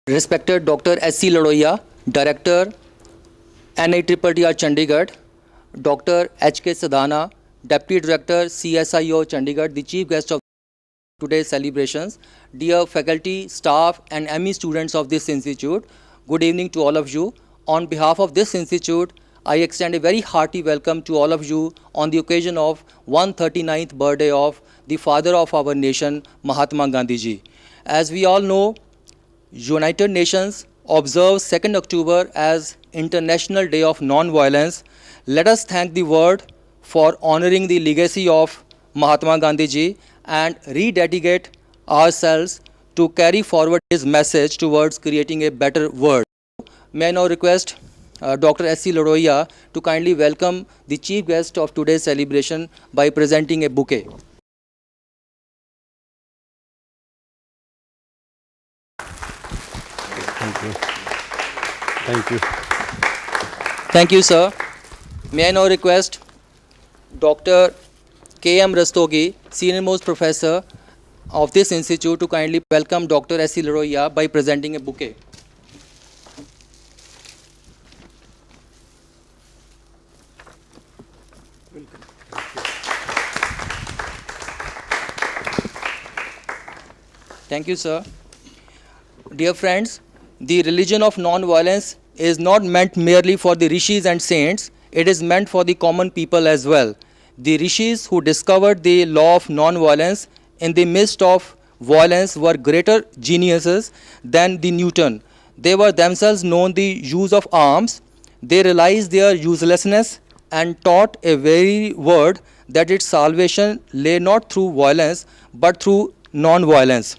Respected Dr. S.C. Ladoia, Director, NITTR Chandigarh, Dr. H.K. Sadhana, Deputy Director, CSIO Chandigarh, the chief guest of today's celebrations, dear faculty, staff, and ME students of this institute, good evening to all of you. On behalf of this institute, I extend a very hearty welcome to all of you on the occasion of 139th birthday of the father of our nation, Mahatma Gandhi ji. As we all know, United Nations observes 2nd October as International Day of Non-Violence. Let us thank the world for honoring the legacy of Mahatma Gandhi ji and rededicate ourselves to carry forward his message towards creating a better world. May I now request Dr. S.C. Ladoia to kindly welcome the chief guest of today's celebration by presenting a bouquet. Thank you. Thank you. Thank you, sir. May I now request Dr. K.M. Rastogi, Senior Most Professor of this institute, to kindly welcome Dr. S.C. Ladoia by presenting a bouquet. Thank you, sir. Dear friends, the religion of non-violence is not meant merely for the rishis and saints, it is meant for the common people as well. The rishis who discovered the law of non-violence in the midst of violence were greater geniuses than the Newton. They were themselves known the use of arms. They realized their uselessness and taught a very word that its salvation lay not through violence but through non-violence.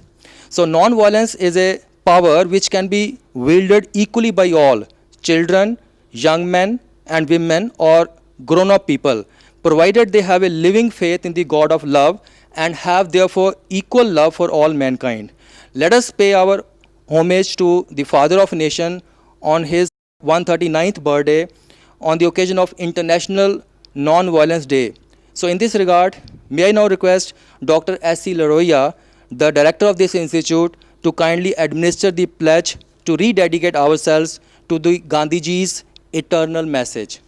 So non-violence is a power which can be wielded equally by all, children, young men and women, or grown-up people, provided they have a living faith in the God of love and have therefore equal love for all mankind. Let us pay our homage to the Father of Nation on his 139th birthday on the occasion of International Non-Violence Day. So in this regard, may I now request Dr. S.C. Ladoia, the director of this institute, to kindly administer the pledge to rededicate ourselves to the Gandhiji's eternal message.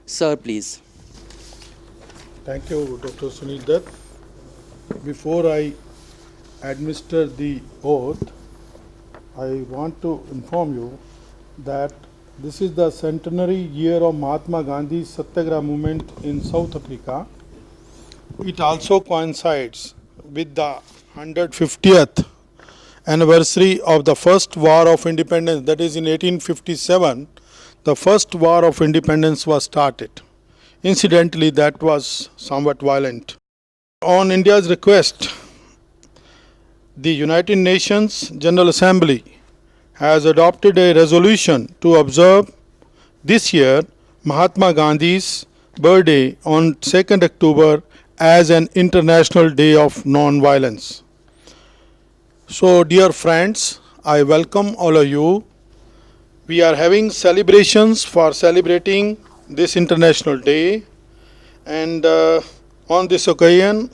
Sir, please. Thank you, Dr. Sunil Dutt. Before I administer the oath, I want to inform you that this is the centenary year of Mahatma Gandhi's Satyagraha movement in South Africa. It also coincides with the 150th anniversary of the first war of independence, that is in 1857, the first war of independence was started. Incidentally, that was somewhat violent. On India's request, the United Nations General Assembly has adopted a resolution to observe this year Mahatma Gandhi's birthday on 2nd October as an International Day of Non-Violence. So, dear friends, I welcome all of you. We are having celebrations for celebrating this International Day, and on this occasion,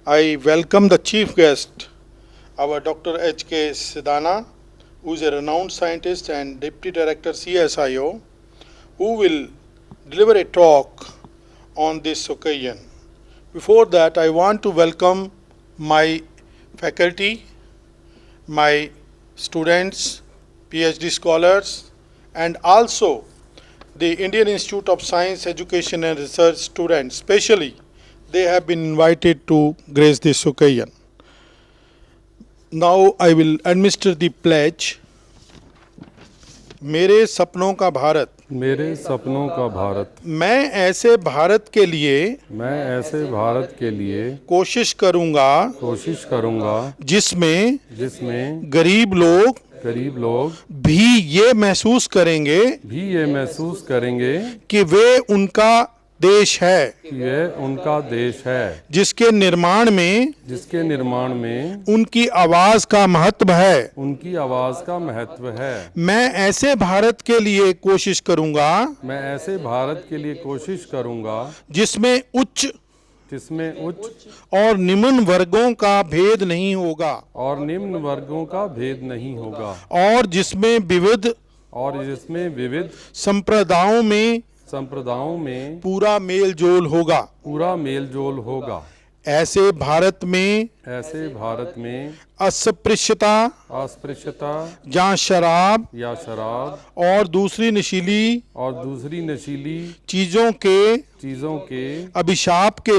I welcome the chief guest, our Dr. H.K. Sadhana, who is a renowned scientist and Deputy Director CSIO, who will deliver a talk on this occasion. Before that, I want to welcome my faculty, my students, PhD scholars, and also the Indian Institute of Science, Education and Research students. Especially, they have been invited to grace this occasion. Now I will administer the pledge. मेरे सपनों का भारत, मेरे सपनों का भारत, मैं ऐसे भारत के लिए कोशिश करूंगा जिसमें गरीब लोग भी ये महसूस करेंगे कि वे उनका देश है, जिसके निर्माण में उनकी आवाज का महत्व है। मैं ऐसे भारत के लिए कोशिश करूंगा जिसमें उच्च जिसमें उच्च और निम्न वर्गों का भेद नहीं होगा, और निम्न वर्गों का भेद नहीं होगा, और जिसमें विविध और जिसमें विविध संप्रदायों में संप्रदायों में पूरा मेल जोल होगा। पूरा मेल जोल होगा। ऐसे भारत में ऐसे भारत में अस्पृश्यता अस्पृश्यता जहाँ शराब या शराब और दूसरी नशीली और दूसरी नशीली चीजों के अभिशाप के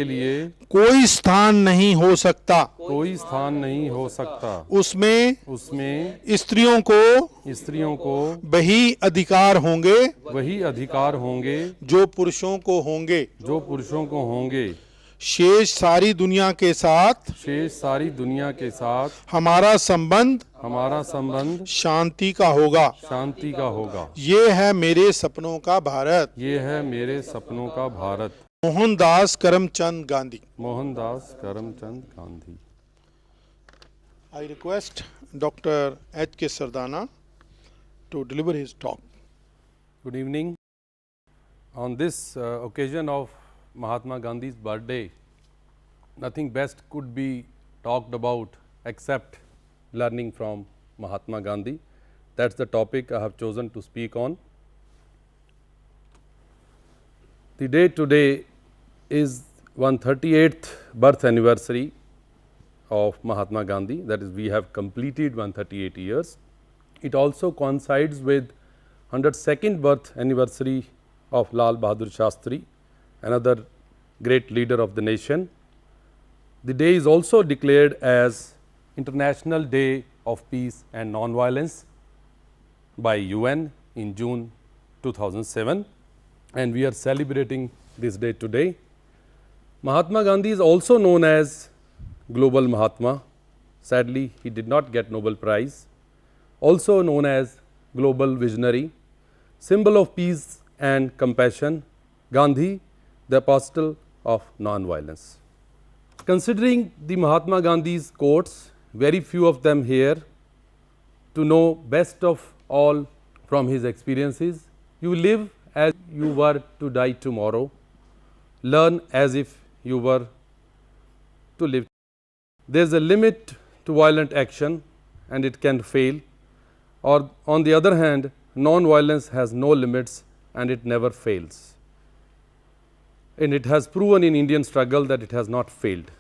लिए कोई स्थान नहीं हो सकता, कोई स्थान नहीं हो सकता। उसमें स्त्रियों को वही अधिकार होंगे जो पुरुषों को होंगे। शेष सारी दुनिया के साथ हमारा संबंध शांति का होगा। ये है मेरे सपनों का Bharat. Mohandas Karamchand Gandhi. I request Dr. H.K. Sardana to deliver his talk. Good evening. On this occasion of Mahatma Gandhi's birthday, nothing best could be talked about except learning from Mahatma Gandhi. That's the topic I have chosen to speak on. The day today is 138th birth anniversary of Mahatma Gandhi, that is, we have completed 138 years. It also coincides with 102nd birth anniversary of Lal Bahadur Shastri, another great leader of the nation. The day is also declared as International Day of Peace and Non-Violence by UN in June 2007, and we are celebrating this day today. Mahatma Gandhi is also known as Global Mahatma. Sadly, he did not get Nobel Prize. Also known as Global Visionary, symbol of peace and compassion, Gandhi, the apostle of non-violence. Considering the Mahatma Gandhi's quotes, very few of them here, to know best of all from his experiences, you live as you were to die tomorrow, learn as if you were to live. There is a limit to violent action and it can fail, or on the other hand, non-violence has no limits and it never fails. And it has proven in Indian struggle that it has not failed.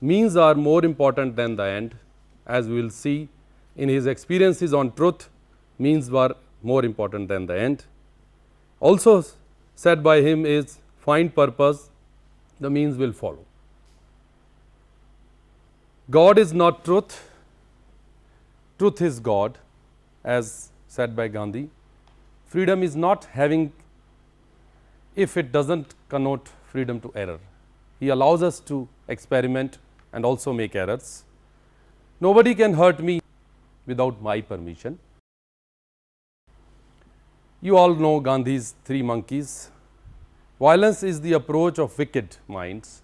Means are more important than the end. As we will see in his experiences on truth, means were more important than the end. Also said by him is, find purpose, the means will follow. God is not truth, truth is God, as said by Gandhi. Freedom is not having if it does not connote freedom to error. He allows us to experiment and also make errors. Nobody can hurt me without my permission. You all know Gandhi's three monkeys. Violence is the approach of wicked minds.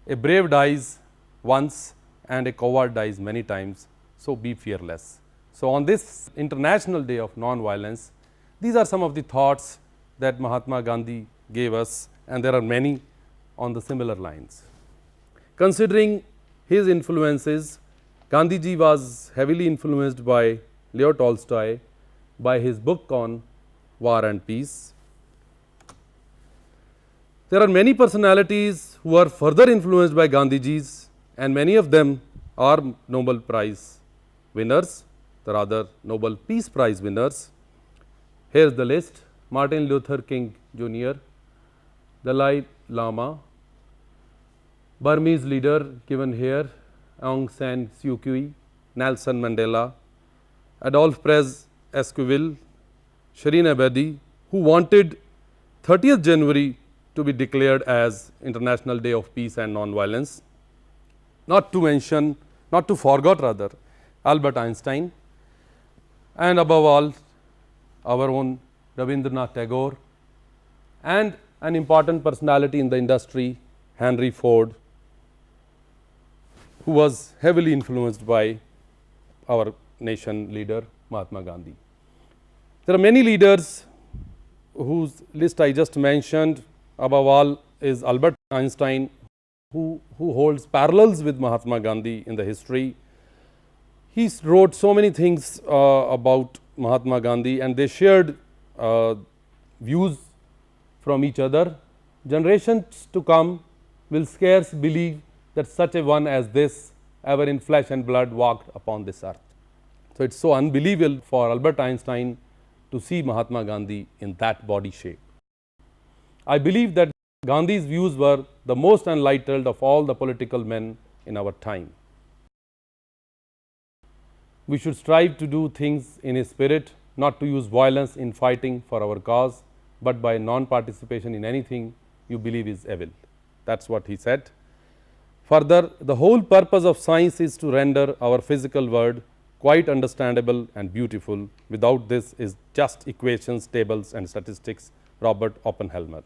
A brave dies once and a coward dies many times, so be fearless. So, on this International Day of Non-Violence, these are some of the thoughts that Mahatma Gandhi gave us, and there are many on the similar lines. Considering his influences, Gandhiji was heavily influenced by Leo Tolstoy, by his book on War and Peace. There are many personalities who are further influenced by Gandhiji's, and many of them are Nobel Prize winners, the rather Nobel Peace Prize winners. Here is the list: Martin Luther King Jr., Dalai Lama, Burmese leader given here, Aung San Suu Kyi, Nelson Mandela, Adolphe Perez Esquivel, Shireen Ebadi, who wanted 30th January to be declared as International Day of Peace and Non-Violence. Not to mention, not to forget rather, Albert Einstein, and above all our own Rabindranath Tagore, and an important personality in the industry, Henry Ford, who was heavily influenced by our nation leader Mahatma Gandhi. There are many leaders whose list I just mentioned, above all is Albert Einstein, who holds parallels with Mahatma Gandhi in the history. He wrote so many things about Mahatma Gandhi, and they shared views from each other. Generations to come will scarce believe that such a one as this ever in flesh and blood walked upon this earth. So, it is so unbelievable for Albert Einstein to see Mahatma Gandhi in that body shape. I believe that Gandhi's views were the most enlightened of all the political men in our time. We should strive to do things in a spirit, not to use violence in fighting for our cause, but by non-participation in anything you believe is evil. That is what he said. Further, the whole purpose of science is to render our physical world quite understandable and beautiful. Without this is just equations, tables and statistics. Robert Oppenheimer,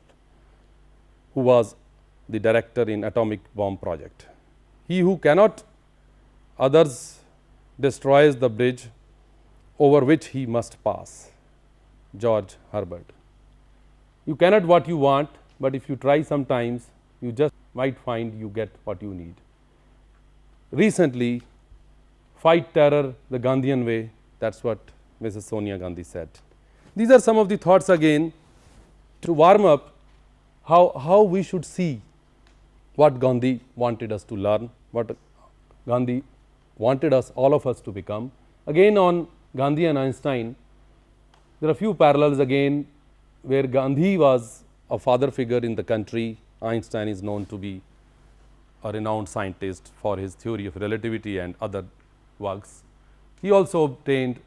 who was the director in atomic bomb project. He who cannot others destroys the bridge over which he must pass. George Herbert. You cannot what you want, but if you try sometimes, you just might find you get what you need. Recently, fight terror the Gandhian way, that is what Mrs. Sonia Gandhi said. These are some of the thoughts again to warm up how we should see what Gandhi wanted us to learn, what Gandhi wanted us, all of us, to become. Again, on Gandhi and Einstein, there are a few parallels again, where Gandhi was a father figure in the country. Einstein is known to be a renowned scientist for his theory of relativity and other works. He also obtained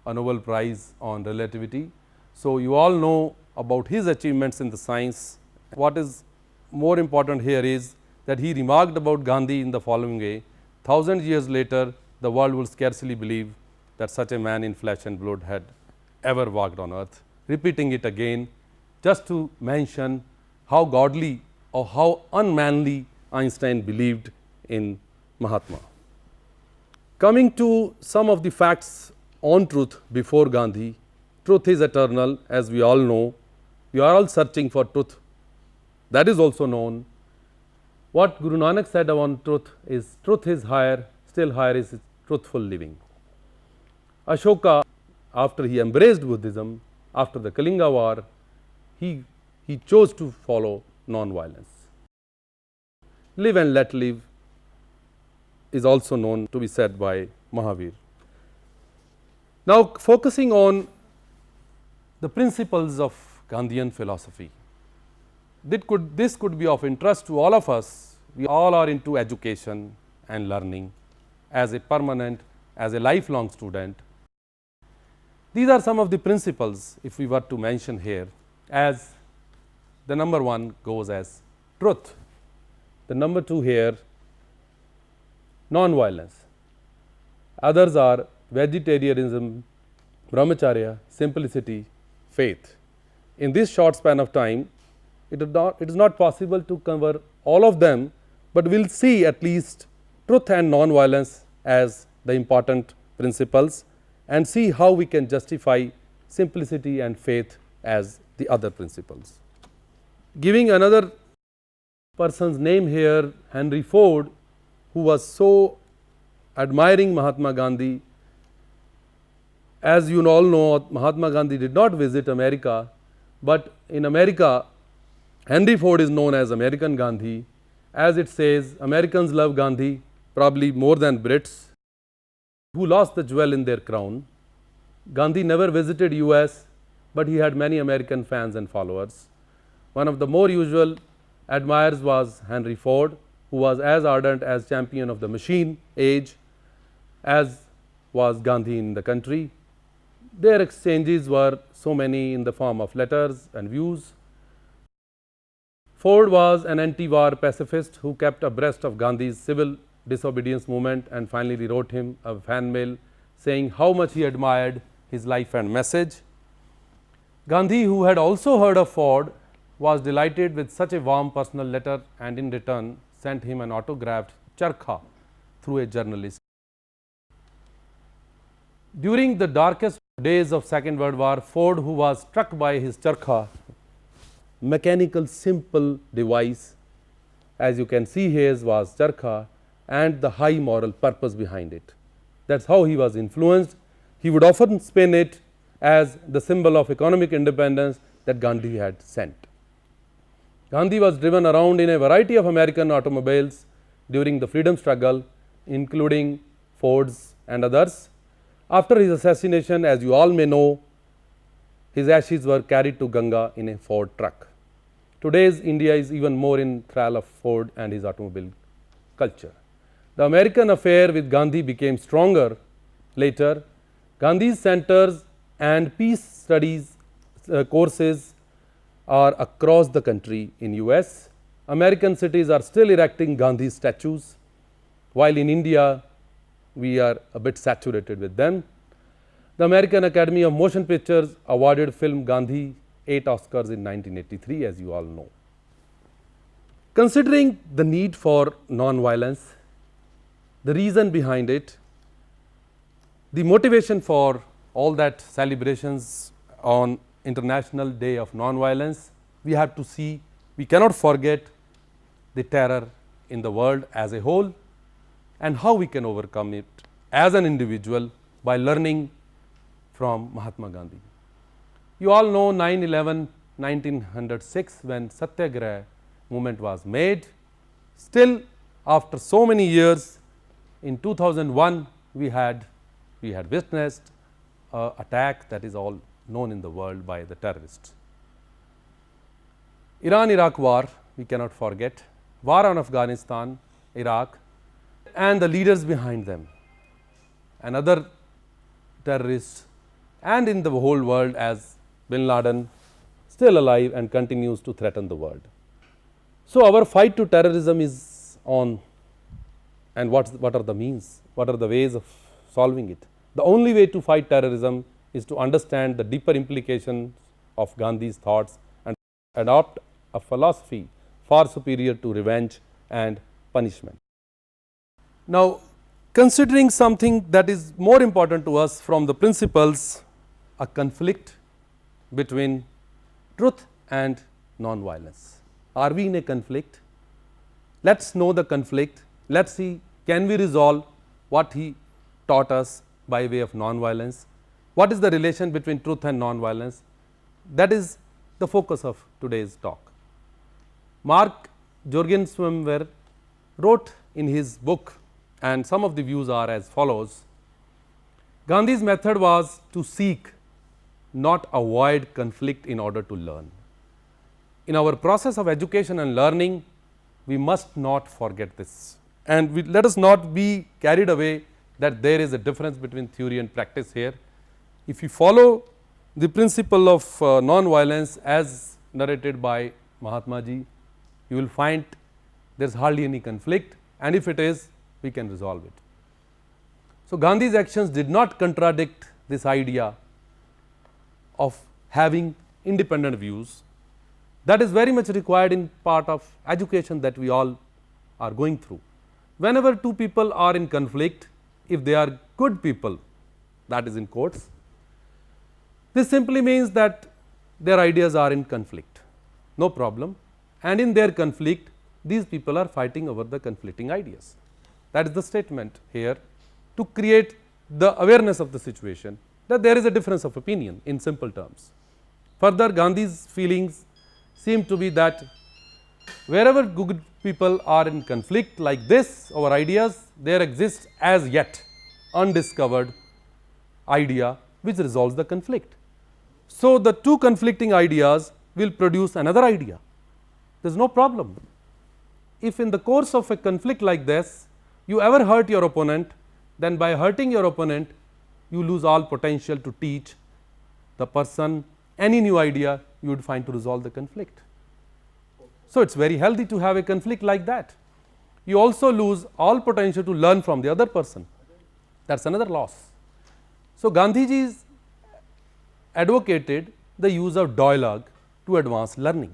a Nobel Prize on relativity. So, you all know about his achievements in the science. What is more important here is that he remarked about Gandhi in the following way: 1000 years later, the world will scarcely believe that such a man in flesh and blood had ever walked on earth. Repeating it again, just to mention how godly or how unmanly Einstein believed in Mahatma. Coming to some of the facts on truth before Gandhi, truth is eternal, as we all know. We are all searching for truth. That is also known. What Guru Nanak said on truth is higher, still higher is truthful living. Ashoka, after he embraced Buddhism, after the Kalinga war, he chose to follow non-violence. Live and let live is also known to be said by Mahavir. Now, focusing on the principles of Gandhian philosophy, this could be of interest to all of us. We all are into education and learning as a permanent, as a lifelong student. These are some of the principles, if we were to mention here, as the number 1 goes as truth, the number 2 here non-violence, others are vegetarianism, brahmacharya, simplicity, faith. In this short span of time, it is not possible to cover all of them, but we will see at least truth and non-violence as the important principles, and see how we can justify simplicity and faith as the other principles. Giving another person's name here, Henry Ford, who was so admiring Mahatma Gandhi. As you all know, Mahatma Gandhi did not visit America, but in America, Henry Ford is known as American Gandhi. As it says, Americans love Gandhi probably more than Brits, who lost the jewel in their crown. Gandhi never visited US, but he had many American fans and followers. One of the more usual admirers was Henry Ford, who was as ardent as champion of the machine age as was Gandhi in the country. Their exchanges were so many in the form of letters and views. Ford was an anti-war pacifist who kept abreast of Gandhi's civil disobedience movement, and finally wrote him a fan mail saying how much he admired his life and message. Gandhi, who had also heard of Ford, was delighted with such a warm personal letter, and in return sent him an autographed charkha through a journalist. During the darkest days of Second World War, Ford, who was struck by his charkha, mechanical simple device, as you can see here, was charkha, and the high moral purpose behind it. That is how he was influenced. He would often spin it as the symbol of economic independence that Gandhi had sent. Gandhi was driven around in a variety of American automobiles during the freedom struggle, including Fords and others. After his assassination, as you all may know, his ashes were carried to Ganga in a Ford truck. Today's India is even more in thrall of Ford and his automobile culture. The American affair with Gandhi became stronger later. Gandhi's centers and peace studies courses are across the country in US. American cities are still erecting Gandhi statues, while in India we are a bit saturated with them. The American Academy of Motion Pictures awarded film Gandhi 8 Oscars in 1983, as you all know. Considering the need for non-violence, the reason behind it, the motivation for all that celebrations on International Day of Non-Violence, we have to see, we cannot forget the terror in the world as a whole and how we can overcome it as an individual by learning from Mahatma Gandhi. You all know 9/11/1906 when Satyagraha movement was made. Still after so many years, in 2001 we had witnessed an attack that is all known in the world by the terrorists. Iran-Iraq war, we cannot forget, war on Afghanistan, Iraq, and the leaders behind them and other terrorists, and in the whole world as Bin Laden still alive and continues to threaten the world. So, our fight to terrorism is on, and what are the means, what are the ways of solving it? The only way to fight terrorism is to understand the deeper implications of Gandhi's thoughts and adopt a philosophy far superior to revenge and punishment. Now, considering something that is more important to us from the principles, a conflict between truth and non-violence. Are we in a conflict? Let us know the conflict. Let us see, can we resolve what he taught us by way of non-violence? What is the relation between truth and non-violence? That is the focus of today's talk. Mark Jorgensen wrote in his book, and some of the views are as follows: Gandhi's method was to seek, not avoid conflict in order to learn. In our process of education and learning, we must not forget this, and let us not be carried away that there is a difference between theory and practice here. If you follow the principle of non-violence as narrated by Mahatma ji, you will find there is hardly any conflict, and if it is, we can resolve it. So, Gandhi's actions did not contradict this idea of having independent views. That is very much required in part of education that we all are going through. Whenever two people are in conflict, if they are good people, that is in quotes, this simply means that their ideas are in conflict, no problem, and in their conflict these people are fighting over the conflicting ideas. That is the statement here, to create the awareness of the situation that there is a difference of opinion in simple terms. Further, Gandhi's feelings seem to be that wherever good people are in conflict like this over ideas, there exists as yet undiscovered idea which resolves the conflict. So, the two conflicting ideas will produce another idea, there is no problem. If in the course of a conflict like this you ever hurt your opponent, then by hurting your opponent you lose all potential to teach the person any new idea you would find to resolve the conflict. So, it is very healthy to have a conflict like that. You also lose all potential to learn from the other person, that is another loss. So, Gandhiji advocated the use of dialogue to advance learning.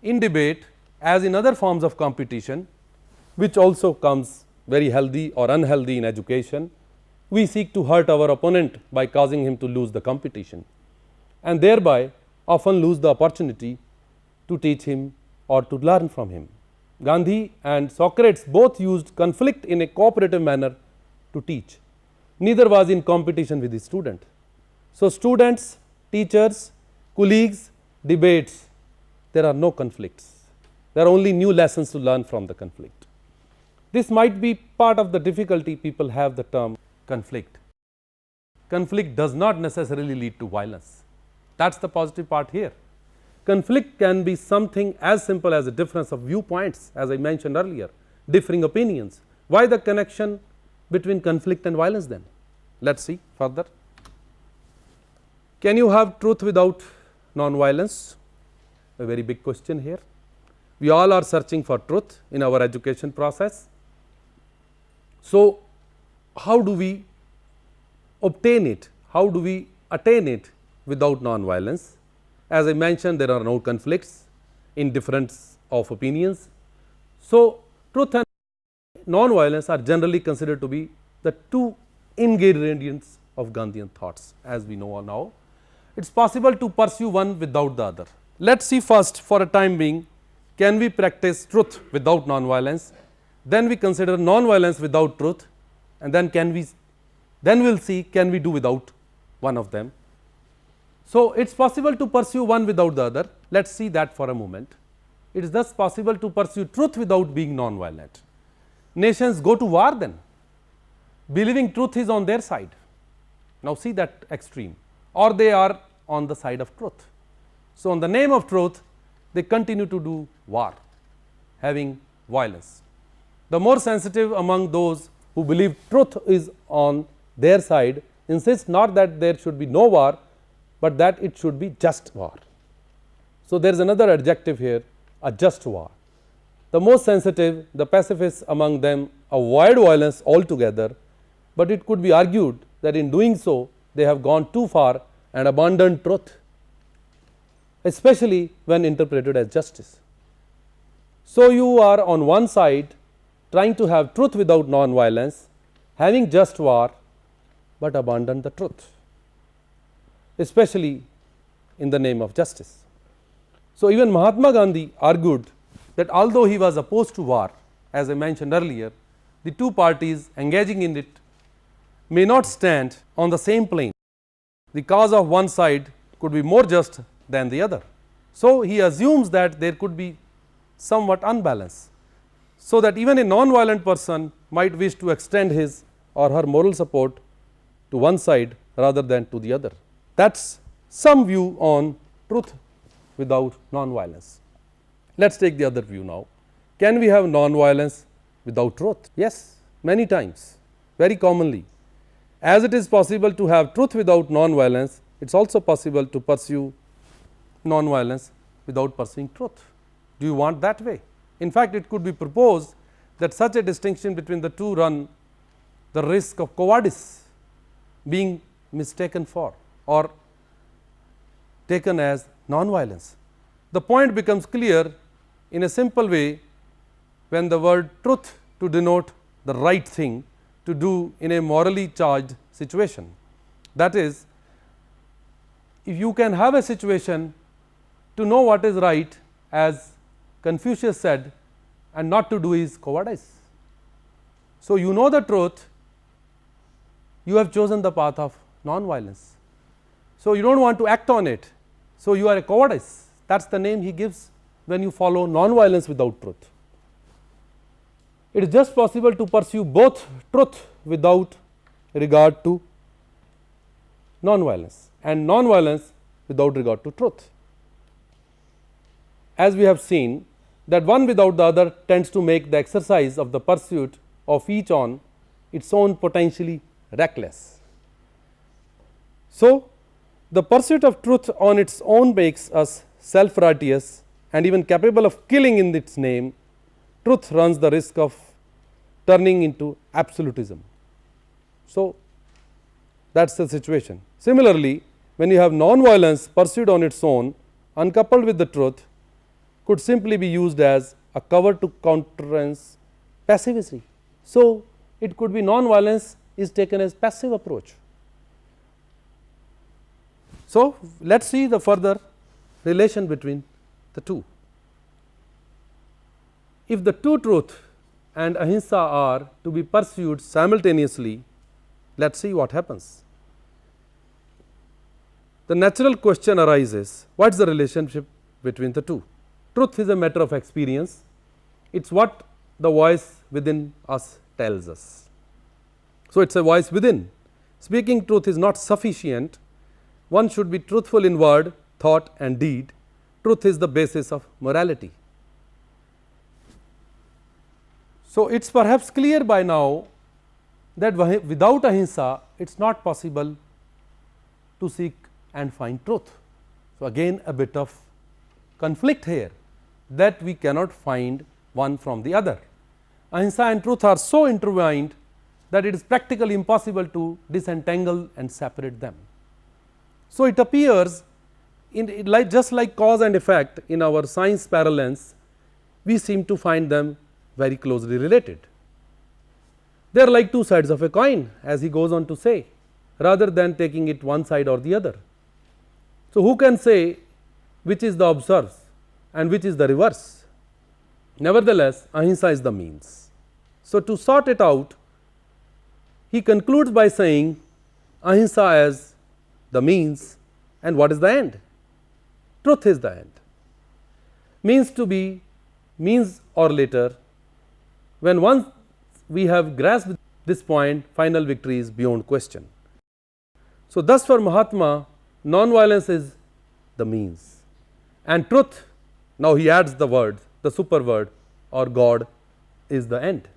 In debate, as in other forms of competition, which also comes very healthy or unhealthy in education, we seek to hurt our opponent by causing him to lose the competition, and thereby often lose the opportunity to teach him or to learn from him. Gandhi and Socrates both used conflict in a cooperative manner to teach. Neither was in competition with the student. So, students, teachers, colleagues, debates, there are no conflicts. There are only new lessons to learn from the conflict. This might be part of the difficulty people have the term conflict. Conflict does not necessarily lead to violence. That is the positive part here. Conflict can be something as simple as a difference of viewpoints, as I mentioned earlier, differing opinions. Why the connection between conflict and violence then? Let us see further. Can you have truth without non-violence? A very big question here. We all are searching for truth in our education process. So, how do we obtain it? How do we attain it without non-violence? As I mentioned, there are no conflicts in difference of opinions. So, truth and non-violence are generally considered to be the two ingredients of Gandhian thoughts, as we know now. It is possible to pursue one without the other. Let us see first, for a time being, can we practice truth without non-violence, then we consider non-violence without truth, and then we will see can we do without one of them. So, it is possible to pursue one without the other. Let us see that for a moment. It is thus possible to pursue truth without being non-violent. Nations go to war then, believing truth is on their side. Now, see that extreme, or they are on the side of truth. So, in the name of truth, they continue to do war, having violence. The more sensitive among those who believe truth is on their side insist not that there should be no war, but that it should be just war. So, there is another adjective here, a just war. The most sensitive, the pacifists among them, avoid violence altogether, but it could be argued that in doing so they have gone too far and abandoned truth, especially when interpreted as justice. So, you are on one side trying to have truth without non-violence, having just war, but abandon the truth, especially in the name of justice. So, even Mahatma Gandhi argued that although he was opposed to war, as I mentioned earlier, the two parties engaging in it may not stand on the same plane. The cause of one side could be more just than the other. So, he assumes that there could be somewhat unbalance, so that even a non-violent person might wish to extend his or her moral support to one side rather than to the other. That is some view on truth without non-violence. Let us take the other view now. Can we have non-violence without truth? Yes, many times, very commonly. As it is possible to have truth without non-violence, it is also possible to pursue non-violence without pursuing truth. Do you want that way? In fact, it could be proposed that such a distinction between the two run the risk of cowardice being mistaken for or taken as non-violence. The point becomes clear in a simple way when the word truth to denote the right thing to do in a morally charged situation. That is, if you can have a situation to know what is right, as Confucius said, and not to do is cowardice. So, you know the truth, you have chosen the path of non-violence. So, you do not want to act on it. So, you are a cowardice. That is the name he gives when you follow non-violence without truth. It is just possible to pursue both truth without regard to non-violence and non-violence without regard to truth. As we have seen that one without the other tends to make the exercise of the pursuit of each on its own potentially reckless. So, the pursuit of truth on its own makes us self-righteous and even capable of killing in its name. Truth runs the risk of turning into absolutism. So, that is the situation. Similarly, when you have non-violence pursued on its own, uncoupled with the truth, could simply be used as a cover to countenance passivity. So, it could be non-violence is taken as passive approach. So, let us see the further relation between the two. if the two truth and ahimsa are to be pursued simultaneously, let us see what happens. The natural question arises, what is the relationship between the two? Truth is a matter of experience, it is what the voice within us tells us. So, it is a voice within. Speaking truth is not sufficient, one should be truthful in word, thought and deed. Truth is the basis of morality. So, it is perhaps clear by now that without ahimsa it is not possible to seek and find truth. So, again a bit of conflict here, that we cannot find one from the other. Ahimsa and truth are so intertwined that it is practically impossible to disentangle and separate them. So, it appears in just like cause and effect in our science parlance, we seem to find them very closely related. They are like two sides of a coin, as he goes on to say, rather than taking it one side or the other. So, who can say which is the obverse and which is the reverse? Nevertheless, ahimsa is the means. So, to sort it out, he concludes by saying ahimsa as the means, and what is the end? Truth is the end. Means to be means or later, when once we have grasped this point, final victory is beyond question. So, thus for Mahatma, non-violence is the means, and truth, now he adds the word, the super word or God, is the end.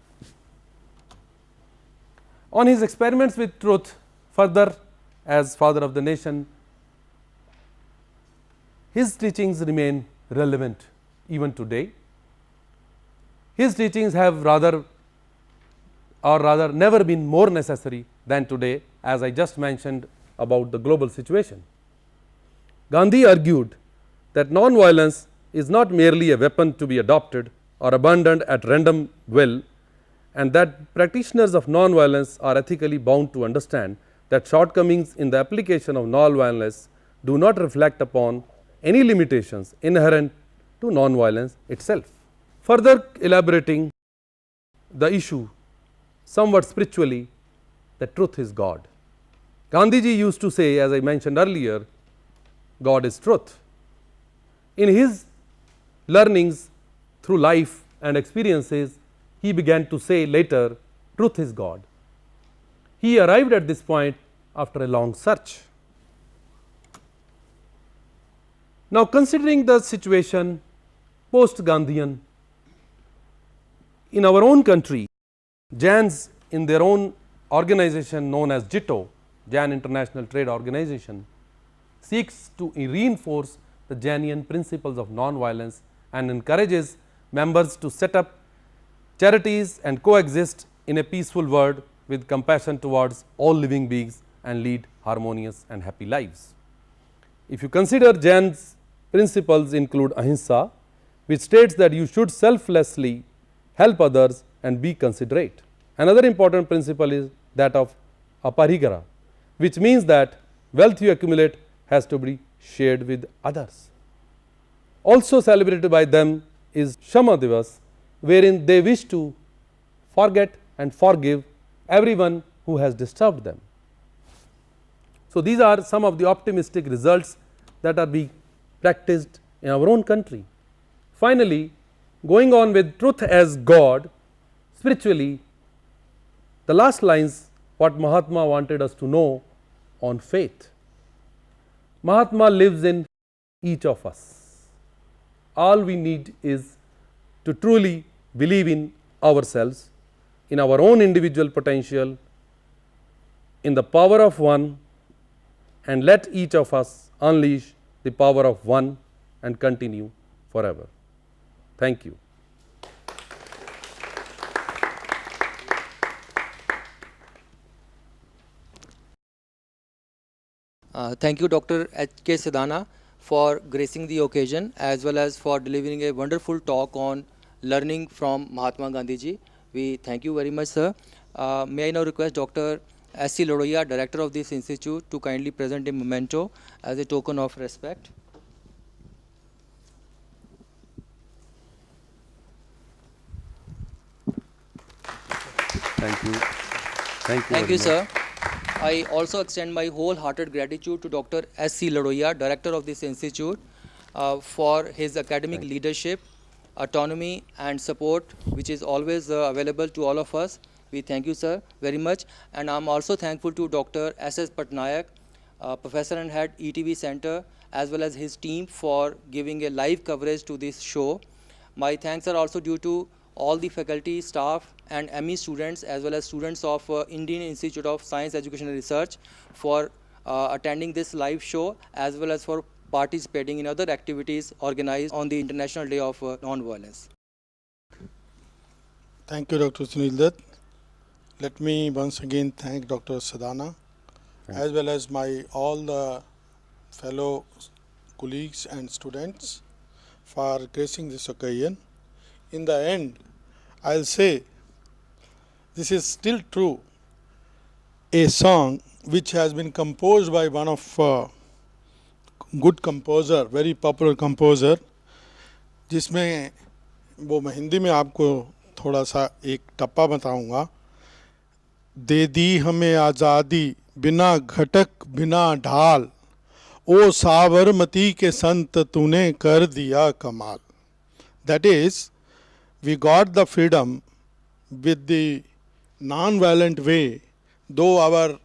On his experiments with truth, further as father of the nation, his teachings remain relevant even today. His teachings have rather never been more necessary than today, as I just mentioned about the global situation. Gandhi argued that non-violence is not merely a weapon to be adopted or abandoned at random will, and that practitioners of non-violence are ethically bound to understand that shortcomings in the application of non-violence do not reflect upon any limitations inherent to non-violence itself. Further elaborating the issue somewhat spiritually, that truth is God. Gandhiji used to say, as I mentioned earlier, God is truth. In his learnings through life and experiences, he began to say later, truth is God. He arrived at this point after a long search. Now, considering the situation post Gandhian in our own country, Jains in their own organization known as JITO, Jain International Trade Organization, seeks to reinforce the Jainian principles of non-violence and encourages members to set up charities and coexist in a peaceful world with compassion towards all living beings and lead harmonious and happy lives. If you consider Jain's principles include ahimsa, which states that you should selflessly help others and be considerate. Another important principle is that of aparigara, which means that wealth you accumulate has to be shared with others. Also celebrated by them is Shama Divas, wherein they wish to forget and forgive everyone who has disturbed them. So, these are some of the optimistic results that are being practiced in our own country. Finally, going on with truth as God, spiritually, the last lines what Mahatma wanted us to know on faith. Mahatma lives in each of us. All we need is to truly believe in ourselves, in our own individual potential, in the power of one, and let each of us unleash the power of one and continue forever. Thank you. Thank you, Dr. H.K. Sidana, for gracing the occasion as well as for delivering a wonderful talk on learning from Mahatma Gandhi ji. We thank you very much, sir. May I now request Dr. S.C. Lodoya, Director of this institute, to kindly present a memento as a token of respect. Thank you. Thank you. Thank very you, much. sir. I also extend my wholehearted gratitude to Dr. S.C. Ladoya, director of this institute, for his academic leadership, autonomy, and support, which is always available to all of us. We thank you, sir, very much. And I'm also thankful to Dr. S.S. Patnaik, professor and head ETV Center, as well as his team for giving a live coverage to this show. My thanks are also due to all the faculty, staff, and ME students, as well as students of Indian Institute of Science, Education and Research for attending this live show, as well as for participating in other activities organized on the International Day of Non-Violence. Thank you, Dr. Sunil Dutt. Let me once again thank Dr. Sadana, as well as my all the fellow colleagues and students for gracing this occasion. In the end, I'll say this is still true, a song which has been composed by one of good composer, very popular composer, जिसमें वो मैं हिंदी में आपको थोड़ा सा एक टप्पा बताऊंगा। दे दी हमें आज़ादी बिना घटक बिना ढाल, ओ साबरमती के संत तूने कर दिया कमाल। That is, we got the freedom with the non-violent way, though our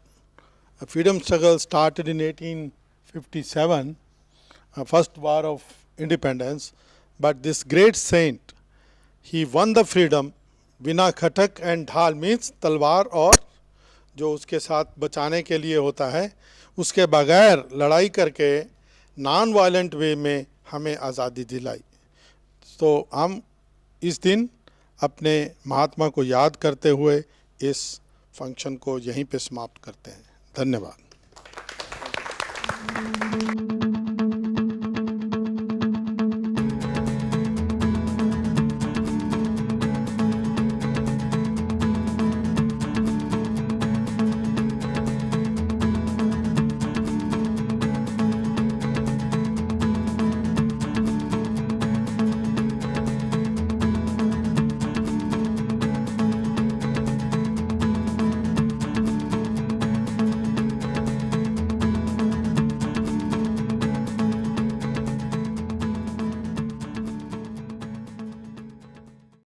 freedom struggle started in 1857, first war of independence, but this great saint, he won the freedom बिना खटक एंड ढाल मीन्स तलवार और जो उसके साथ बचाने के लिए होता है, उसके बगैर लड़ाई करके नॉन वायलेंट वे में हमें आज़ादी दिलाई। तो हम इस दिन अपने महात्मा को याद करते हुए इस फंक्शन को यहीं पे समाप्त करते हैं। धन्यवाद।